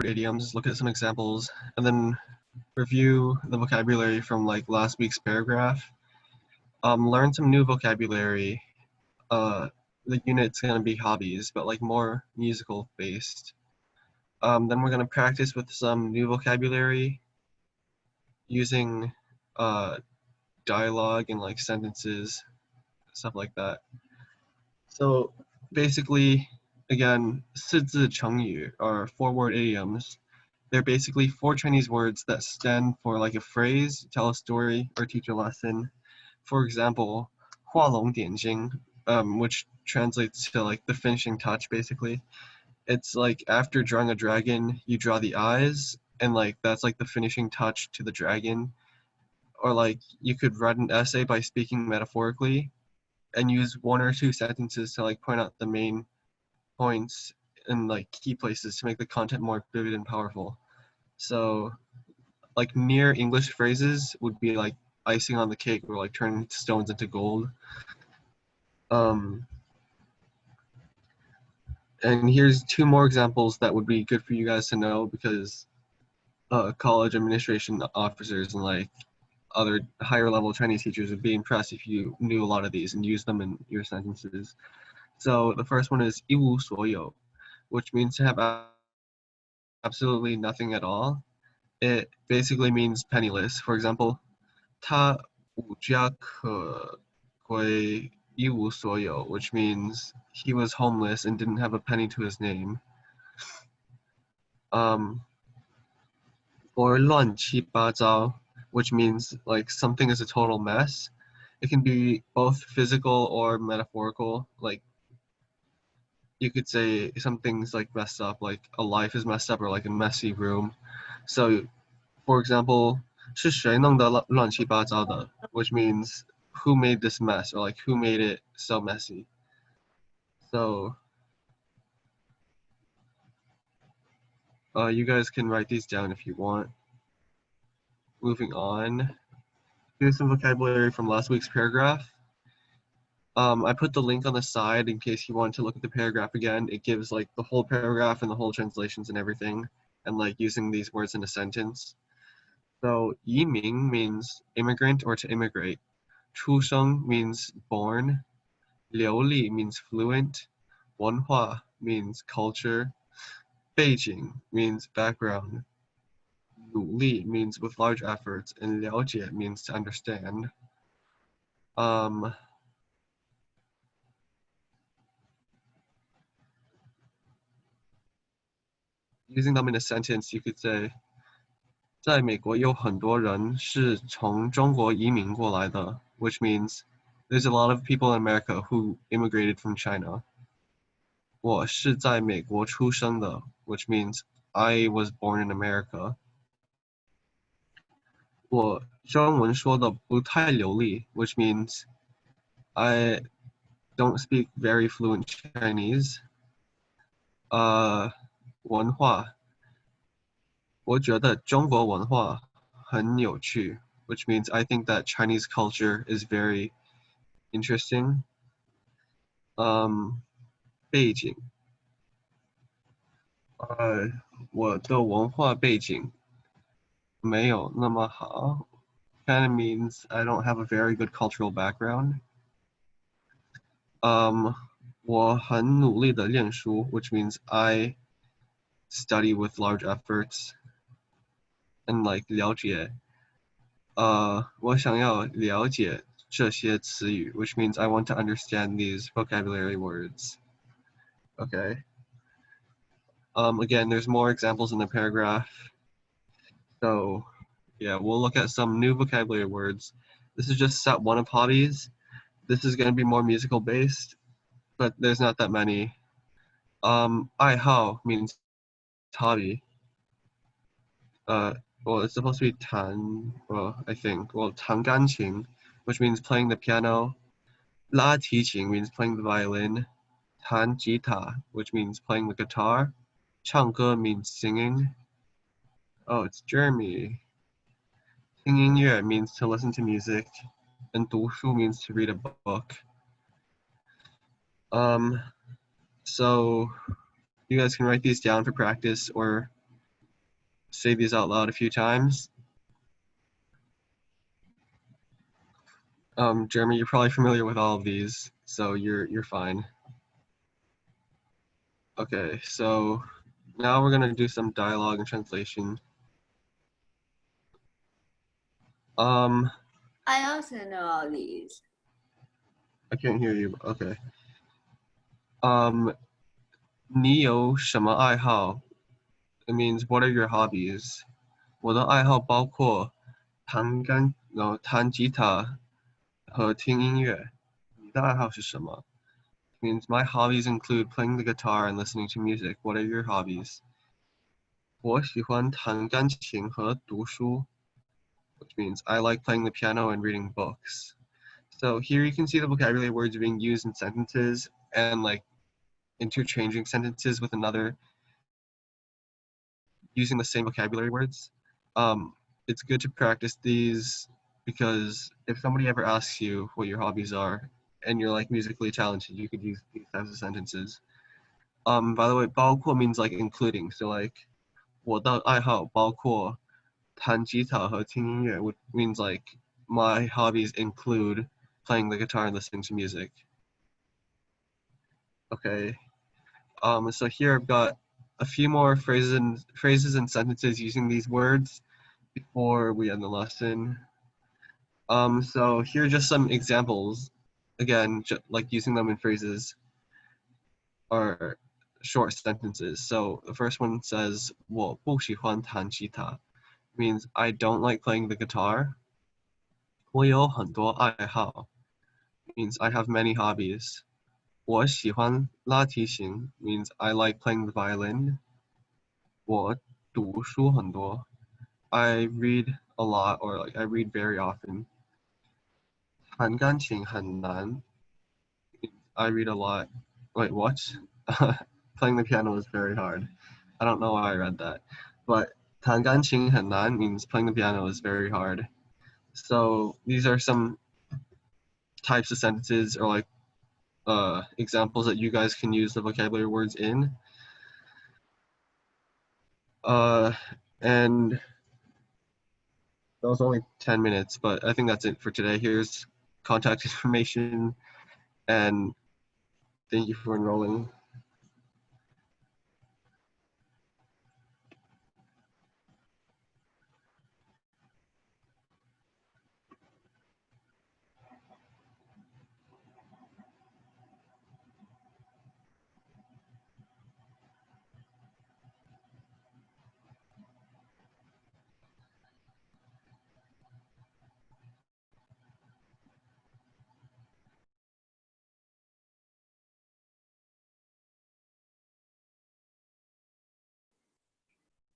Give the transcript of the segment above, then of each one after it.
idioms, look at some examples, and then review the vocabulary from like last week's paragraph. Learn some new vocabulary. The unit's gonna be hobbies, but like more musical based. Then we're gonna practice with some new vocabulary using dialogue and like sentences, stuff like that. So basically, again, 四字成语 are 4-word idioms. They're basically 4 Chinese words that stand for like a phrase, tell a story, or teach a lesson. For example, 画龙点睛, which translates to like the finishing touch, basically. It's like after drawing a dragon, you draw the eyes, and like that's like the finishing touch to the dragon. Or like you could write an essay by speaking metaphorically and use 1 or 2 sentences to like point out the main points and like key places to make the content more vivid and powerful. So like near English phrases would be like icing on the cake or like turning stones into gold. And here's 2 more examples that would be good for you guys to know, because college administration officers and like other higher level Chinese teachers would be impressed if you knew a lot of these and use them in your sentences. So the first one is 一无所有, which means to have absolutely nothing at all. It basically means penniless. For example, 他无家可归一无所有, which means he was homeless and didn't have a penny to his name. Or 乱七八糟, which means like something is a total mess. It can be both physical or metaphorical. Like you could say something's like messed up, like a life is messed up, or like a messy room. So, for example, 是谁弄得乱七八糟的, which means who made this mess, or like who made it so messy. So, you guys can write these down if you want. Moving on, here's some vocabulary from last week's paragraph. I put the link on the side in case you want to look at the paragraph again. It gives like the whole paragraph and the whole translations and everything, and like using these words in a sentence. So 移民 means immigrant or to immigrate. 出生 means born. 流利 means fluent. 文化 means culture. 背景 means background. 努力 means with large efforts, and 了解 means to understand. Using them in a sentence, you could say, 在美国有很多人是从中国移民过来的, which means there's a lot of people in America who immigrated from China. 我是在美国出生的, which means I was born in America. 我中文说的不太流利, which means I don't speak very fluent Chinese. 文化我觉得中国文化很有趣, which means I think that Chinese culture is very interesting. 背景我的文化背景没有那么好, kind of means I don't have a very good cultural background. 我很努力的练书, which means I study with large efforts. And like 了解, 我想要了解这些词语, which means I want to understand these vocabulary words. Okay. Again, there's more examples in the paragraph. So yeah, we'll look at some new vocabulary words. This is just set 1 of hobbies. This is going to be more musical based, but there's not that many. 爱好 means hobby. Well, it's supposed to be 弹, well, I think. Well, 弹钢琴, which means playing the piano. 拉提琴 means playing the violin. 弹吉他, which means playing the guitar. 唱歌 means singing. Oh, it's Jeremy. 听音乐 means to listen to music. And 读书 means to read a book. So you guys can write these down for practice, or say these out loud a few times. Jeremy, you're probably familiar with all of these, so you're fine. Okay, so now we're gonna do some dialogue and translation. I also know all these. I can't hear you. Okay. 你有什么爱好? It means what are your hobbies? 我的爱好包括弹吉他和听音乐。你的爱好是什么? Means my hobbies include playing the guitar and listening to music. What are your hobbies? 我喜欢弹钢琴和读书, which means I like playing the piano and reading books. So here you can see the vocabulary words being used in sentences and like interchanging sentences with another using the same vocabulary words. It's good to practice these because if somebody ever asks you what your hobbies are and you're like musically talented, you could use these types of sentences. By the way, 包括 means like including. So like 我的爱好包括弹吉他和听音乐, which means like my hobbies include playing the guitar and listening to music. Okay. So here I've got a few more phrases and sentences using these words before we end the lesson. So here are just some examples. Again, like using them in phrases or short sentences. So the first one says 我不喜欢弹吉他, means I don't like playing the guitar. 我有很多爱好 means I have many hobbies. 我喜欢拉提琴 means I like playing the violin. 我读书很多 I read a lot or like I read very often. 弹钢琴很难 I read a lot. Wait, what? Playing the piano is very hard. I don't know why I read that. But 弹钢琴很难 means playing the piano is very hard. So these are some types of sentences or like examples that you guys can use the vocabulary words in. And that was only 10 minutes, but I think that's it for today. Here's contact information and thank you for enrolling.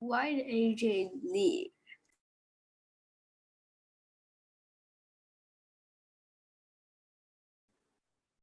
Why did AJ leave?